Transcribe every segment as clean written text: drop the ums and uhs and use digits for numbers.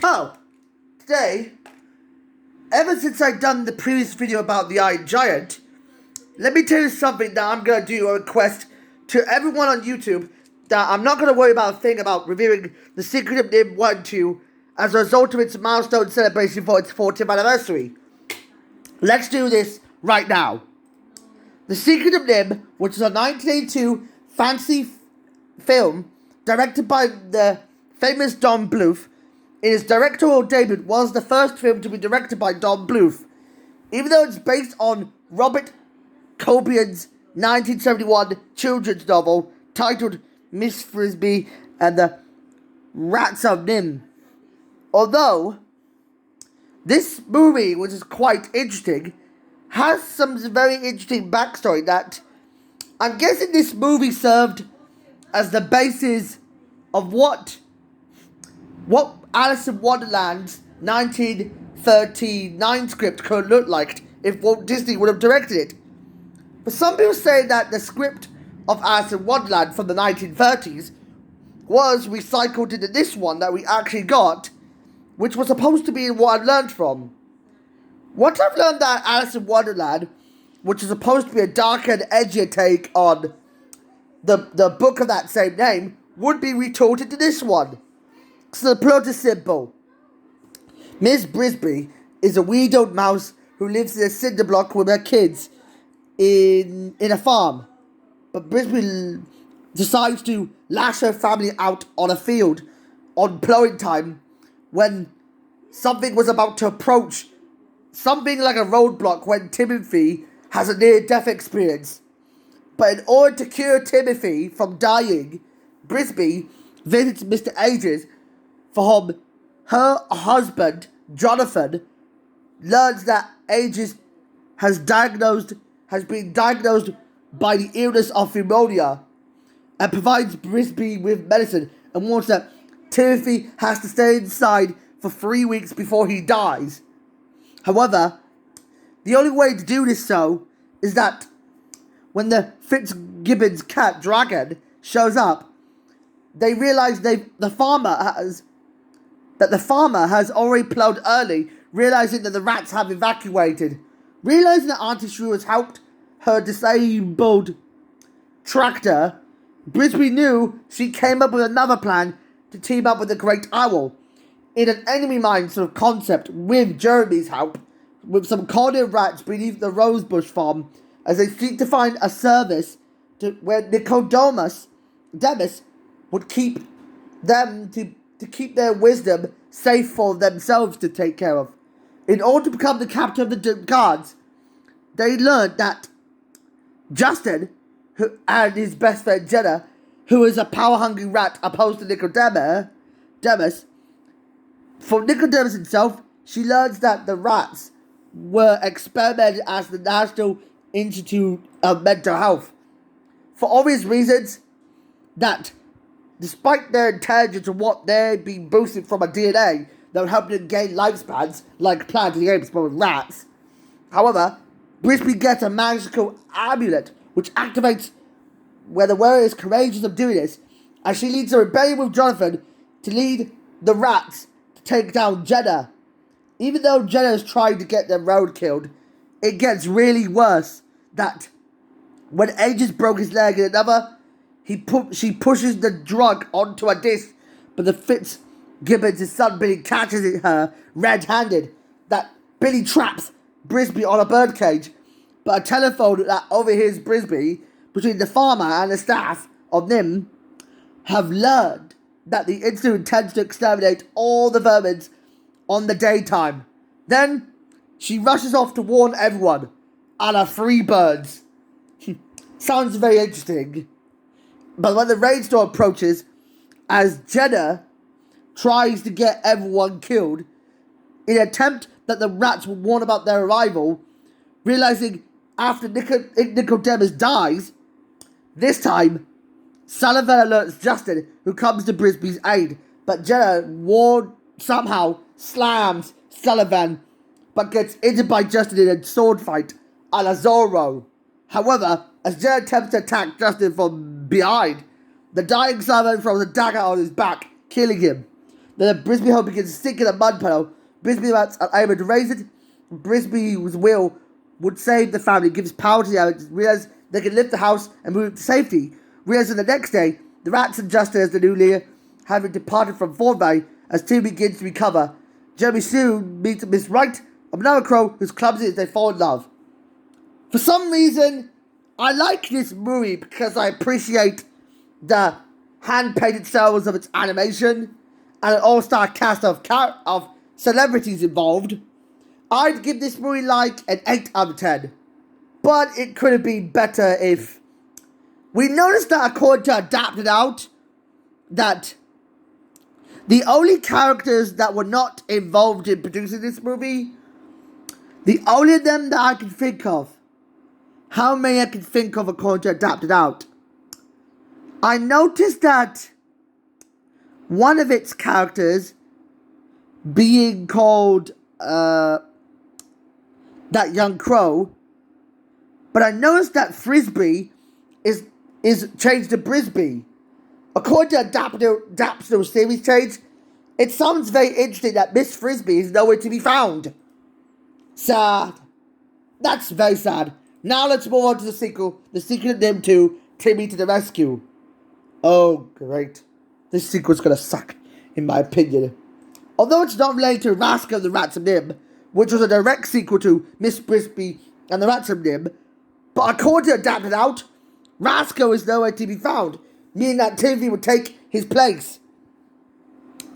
Oh, today, ever since I've done the previous video about the Iron Giant, let me tell you something that I'm going to do a request to everyone on YouTube that I'm not going to worry about a thing about reviewing The Secret of NIMh 1 and 2 as a result of its milestone celebration for its 40th anniversary. Let's do this right now. The Secret of NIMh, which is a 1982 fantasy film directed by the famous Don Bluth, in his directorial debut was the first film to be directed by Don Bluth. Even though it's based on Robert Colburn's 1971 children's novel titled Miss Frisbee and the Rats of NIMh. Although this movie, which is quite interesting, has some very interesting backstory that I'm guessing this movie served as the basis of what Alice in Wonderland's 1939 script could look like if Walt Disney would have directed it. But some people say that the script of Alice in Wonderland from the 1930s was recycled into this one that we actually got, which was supposed to be what I learned from. Once I've learned that Alice in Wonderland, which is supposed to be a darker and edgier take on the book of that same name, would be retorted to this one. So the plot is simple. Miss Frisbee is a widowed mouse who lives in a cinder block with her kids in a farm. But Frisbee decides to lash her family out on a field on plowing time when something was about to approach, something like a roadblock when Timothy has a near-death experience. But in order to cure Timothy from dying, Frisbee visits Mr. Ages, for whom her husband, Jonathan, learns that Ages has been diagnosed by the illness of pneumonia and provides Frisbee with medicine and warns that Timothy has to stay inside for 3 weeks before he dies. However, the only way to do this is that when the Fitzgibbons cat Dragon shows up, they realize the farmer has already plowed early, realizing that the rats have evacuated. Realizing that Auntie Shrew has helped her disabled tractor, Frisbee knew she came up with another plan to team up with the Great Owl in an enemy mine sort of concept with Jeremy's help, with some colony of rats beneath the Rosebush farm as they seek to find a service where Nicodemus would keep them to keep their wisdom safe for themselves to take care of. In order to become the captain of the guards, they learned that Justin and his best friend Jenna, who is a power-hungry rat opposed to Nicodemus, from Nicodemus himself, she learns that the rats were experimented as the National Institute of Mental Health. For obvious reasons, that despite their intelligence and what they'd been boosted from a DNA that would help them gain lifespans, like Planet of the Apes but with rats. However, Frisbee gets a magical amulet which activates where the wearer is courageous of doing this, as she leads a rebellion with Jonathan to lead the rats to take down Jenna. Even though Jenna is trying to get them roadkilled, it gets really worse that when Ages broke his leg in another, she pushes the drug onto a disc, but the Fitzgibbons' son Billy catches her red-handed. That Billy traps Frisbee on a birdcage, but a telephone that overhears Frisbee between the farmer and the staff of NIMh have learned that the Institute intends to exterminate all the vermins on the daytime. Then she rushes off to warn everyone, a la Free Birds. Sounds very interesting. But when the rainstorm approaches, as Jenna tries to get everyone killed, in an attempt that the rats will warn about their arrival, realizing after Nicodemus dies, this time, Sullivan alerts Justin, who comes to Frisbee's aid, but Jenna somehow slams Sullivan, but gets injured by Justin in a sword fight, a la Zorro. However, as Jenna attempts to attack Justin from behind, the dying Sullivan throws a dagger on his back, killing him. Then the Brisby hole begins to sink in a mud puddle. Brisby rats are able to raise it. Brisby's will would save the family, gives power to the adults, realize they can lift the house and move it to safety. Realizing the next day, the rats and Justin as the new leader, having departed from Thornbury, as Tim begins to recover. Jeremy soon meets Miss Wright, another crow who's clumsy as they fall in love. For some reason, I like this movie because I appreciate the hand-painted styles of its animation and an all-star cast of celebrities involved. I'd give this movie like an 8 out of 10. But it could have been better if... We noticed that according to Adapted Out, that the only characters that were not involved in producing this movie, the only of them that I can think of, how many I can think of according to Adapted Out, I noticed that one of its characters being called that young crow, but I noticed that Frisbee is changed to Brisby. According to Adapted series change, it sounds very interesting that Miss Frisbee is nowhere to be found. Sad. That's very sad. Now let's move on to the sequel, The Secret of NIMH 2, Timmy to the Rescue. Oh, great. This sequel's gonna suck, in my opinion. Although it's not related to Rascal and the Rats of NIMH, which was a direct sequel to Miss Frisbee and the Rats of NIMH, but according to Adapted Out, Rascal is nowhere to be found, meaning that Timothy would take his place.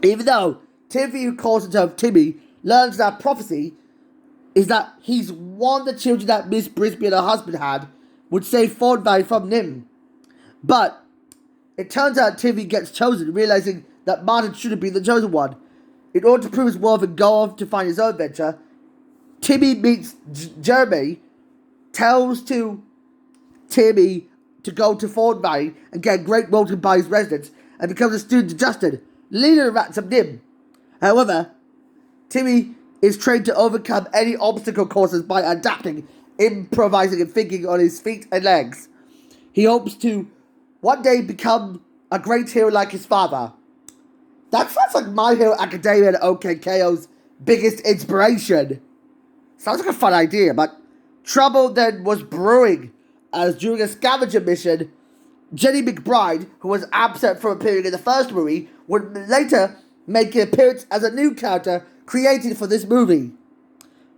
Even though Timothy, who calls himself Timmy, learns that prophecy is that he's one of the children that Miss Brisby and her husband had, would save Thornbury from NIMH. But it turns out Timothy gets chosen, realizing that Martin should have been the chosen one. In order to prove his worth and go off to find his own adventure, Timmy meets Jeremy, tells to Timmy to go to Thornbury and get a great welcome by his residents, and becomes a student of Justin, leader of the Rats of NIMH. However, Timmy is trained to overcome any obstacle courses by adapting, improvising, and thinking on his feet and legs. He hopes to one day become a great hero like his father. That sounds like My Hero Academia and OKKO's biggest inspiration. Sounds like a fun idea, but trouble then was brewing, as during a scavenger mission, Jenny McBride, who was absent from appearing in the first movie, would later make an appearance as a new character created for this movie.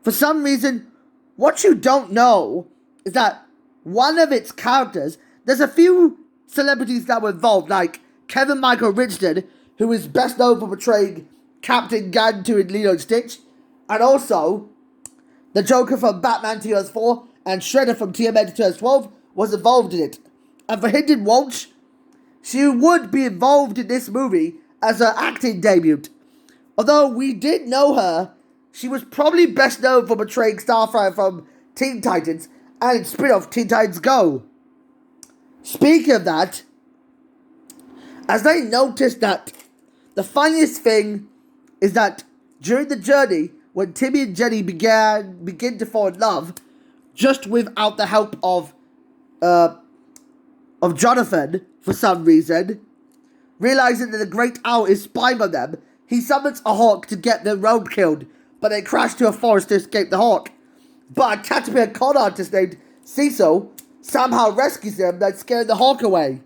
For some reason, what you don't know is that one of its characters, there's a few celebrities that were involved, like Kevin Michael Richardson, who is best known for portraying Captain Gantu in Lilo and Stitch, and also the Joker from Batman 2004 and Shredder from TMNT 2012 was involved in it. And for Hynden Walsh, she would be involved in this movie as her acting debut. Although we did know her, she was probably best known for portraying Starfire from Teen Titans and its spin-off Teen Titans Go. Speaking of that, as I noticed that the funniest thing is that during the journey, when Timmy and Jenny begin to fall in love, just without the help of Jonathan, for some reason, realizing that the Great Owl is spying on them, he summons a hawk to get the rogue killed, but they crash to a forest to escape the hawk. But a caterpillar con artist named Cecil somehow rescues them, then scaring the hawk away.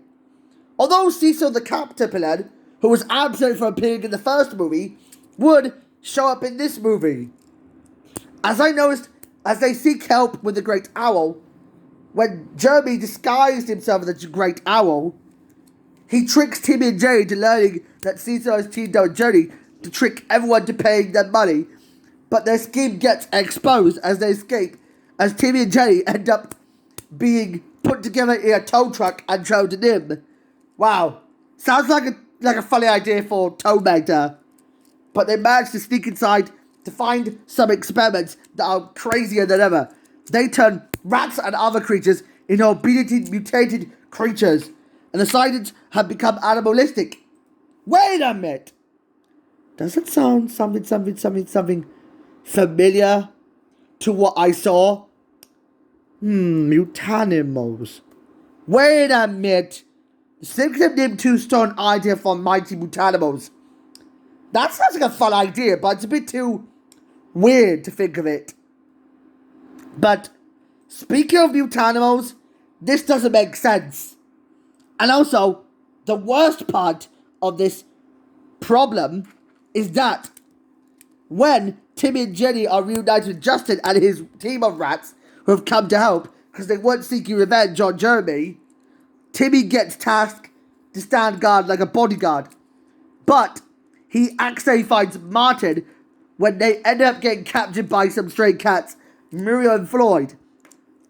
Although Cecil the caterpillar, who was absent from appearing in the first movie, would show up in this movie. As I noticed, as they seek help with the Great Owl, when Jeremy disguised himself as a Great Owl, he tricks Timmy and Jerry to learning that Cecil has teamed up with Jerry to trick everyone to paying them money. But their scheme gets exposed as they escape, as Timmy and Jerry end up being put together in a tow truck and drove to NIMH. Wow, sounds like a funny idea for Tow Magda. But they manage to sneak inside to find some experiments that are crazier than ever. They turn rats and other creatures into obedient mutated creatures, and the scientists have become animalistic. Wait a minute! Does it sound something familiar to what I saw? Mutanimals. Wait a minute! The Secret of NIMH 2 stole an idea from Mighty Mutanimals. That sounds like a fun idea, but it's a bit too weird to think of it. But speaking of mute animals, this doesn't make sense. And also, the worst part of this problem is that when Timmy and Jenny are reunited with Justin and his team of rats who have come to help because they weren't seeking revenge on Jeremy, Timmy gets tasked to stand guard like a bodyguard. But he accidentally finds Martin when they end up getting captured by some stray cats, Muriel and Floyd.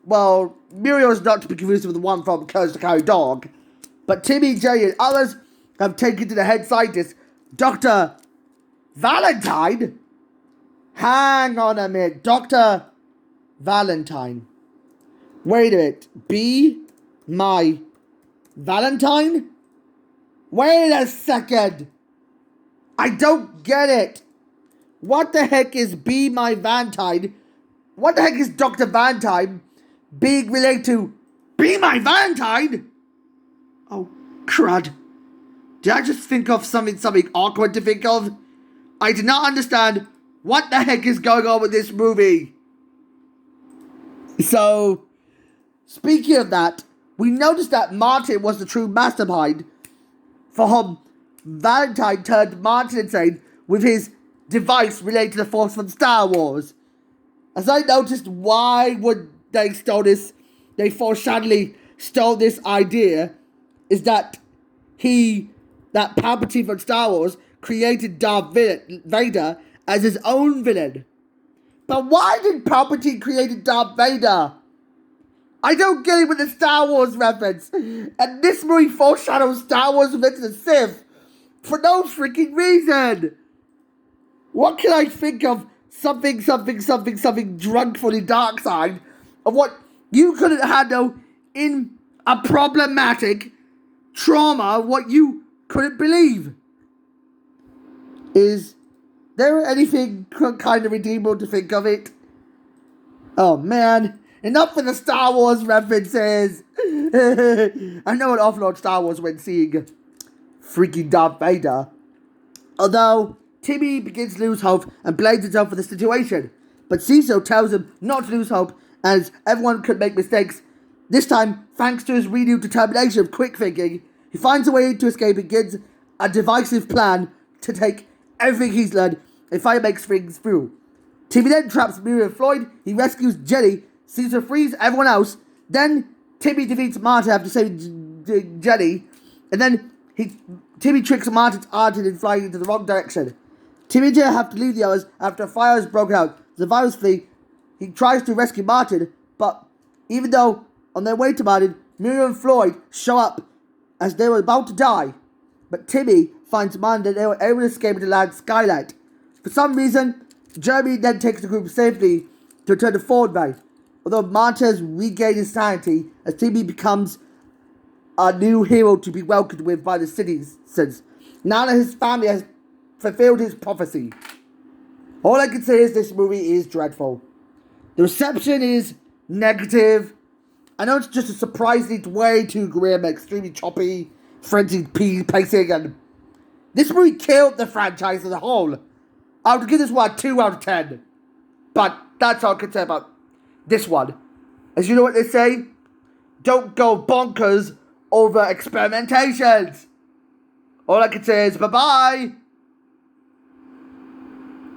Well, Muriel is not to be confused with the one from Curse the Cow Dog. But Timmy, Jenny, and others have taken to the head scientist, Dr. Valentine? Hang on a minute. Dr. Valentine. Wait a minute. Be my Valentine? Wait a second. I don't get it. What the heck is Be My Valentine? What the heck is Dr. Valentine being related to Be My Valentine? Oh, crud. Did I just think of something awkward to think of? I did not understand what the heck is going on with this movie. So, speaking of that, we noticed that Martin was the true mastermind for whom Valentine turned Martin insane with his device related to the Force from Star Wars. As I noticed, why would they foreshadowingly stole this idea, is that that Palpatine from Star Wars created Darth Vader as his own villain. But why did Palpatine create Darth Vader? I don't get it with the Star Wars reference. And this movie foreshadows Star Wars Revenge of the Sith for no freaking reason. What can I think of something drunk for the dark side of what you couldn't handle in a problematic trauma, what you couldn't believe? Is there anything kind of redeemable to think of it? Oh man, enough with the Star Wars references. I know an awful lot of Star Wars when seeing freaking Darth Vader. Although Timmy begins to lose hope and blames himself for the situation. But Cecil tells him not to lose hope as everyone could make mistakes. This time, thanks to his renewed determination of quick thinking, he finds a way to escape and begins a divisive plan to take everything he's learned and finally makes things through. Timmy then traps Muriel and Floyd, he rescues Jenny, Cecil frees everyone else, then Timmy defeats Martin after saving Jenny, and then Timmy tricks Martin's Artin in flying into the wrong direction. Timmy and Jenny have to leave the others after a fire has broken out. The virus flee. He tries to rescue Martin, but even though on their way to Martin, Muriel and Floyd show up as they were about to die. But Timmy finds Martin that they were able to escape into land skylight. For some reason, Jeremy then takes the group safely to return to Ford Bay. Although Martin has regained his sanity as Timmy becomes a new hero to be welcomed with by the citizens. Now that his family has fulfilled his prophecy. All I can say is this movie is dreadful. The reception is negative. I know it's just a surprisingly way too grim, extremely choppy, frenzied pacing, and this movie killed the franchise as a whole. I would give this one a 2 out of 10. But that's all I can say about this one. As you know what they say, don't go bonkers over experimentations. All I can say is bye-bye.